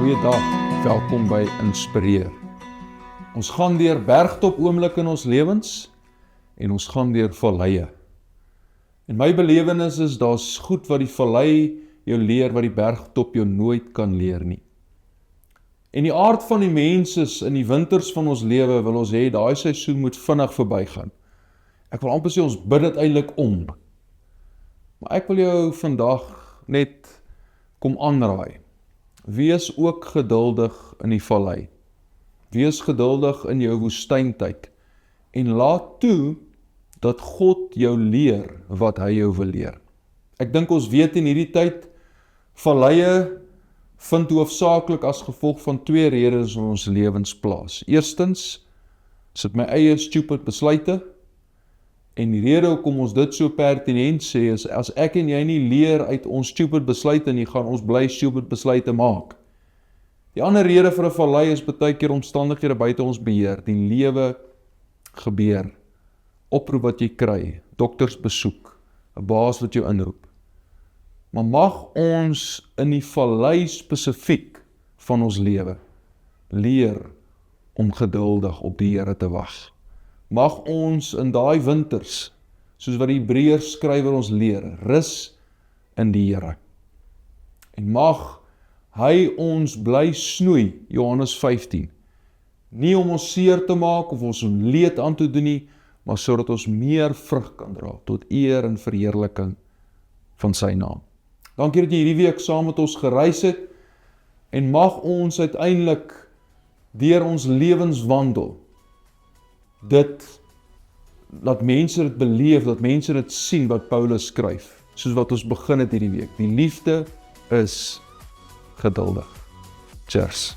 Goeiedag, welkom by Inspireer. Ons gaan deur bergtop oomblikke in ons lewens en ons gaan deur valleie. En my belewenis is, daar's goed wat die vallei jou leer wat die bergtop jou nooit kan leer nie. En die aard van die mens is, in die winters van ons lewe wil ons hê, daai seisoen moet vinnig verbygaan. Ek wil amper sê, ons bid dit eintlik om. Maar ek wil jou vandag net kom aanraai. Wees ook geduldig in die vallei. Wees geduldig in jou woestyntyd. En laat toe dat God jou leer wat hy jou wil leer. Ek dink ons weet in hierdie tyd, valleie vind hoofsaaklik as gevolg van twee redes in ons lewens plaas. Eerstens, is dit my eie stupid besluite, en die rede hoekom ons dit so pertinent sê, is as ek en jy nie leer uit ons stupid besluite nie, gaan ons bly stupid besluite maak. Die ander rede vir 'n vallei is baie keer omstandighede buite ons beheer. Die lewe gebeur, oproep wat jy kry, doktersbesoek, 'n baas wat jou inroep. Maar mag ons in die vallei spesifiek van ons lewe leer om geduldig op die Here te wag. Mag ons in daai winters, soos wat die Hebreërs skrywer ons leer, rus in die Here. En mag hy ons bly snoei, Johannes 15, nie om ons seer te maak of ons leed aan te doen nie, maar sodat ons meer vrug kan dra, tot eer en verheerliking van sy naam. Dankie dat jy hierdie week saam met ons gereis het, en mag ons uiteindelik deur ons lewenswandel dat mense dit beleef, dat mense dit sien wat Paulus skryf, soos wat ons begin het hierdie week. Die liefde is geduldig. Cheers.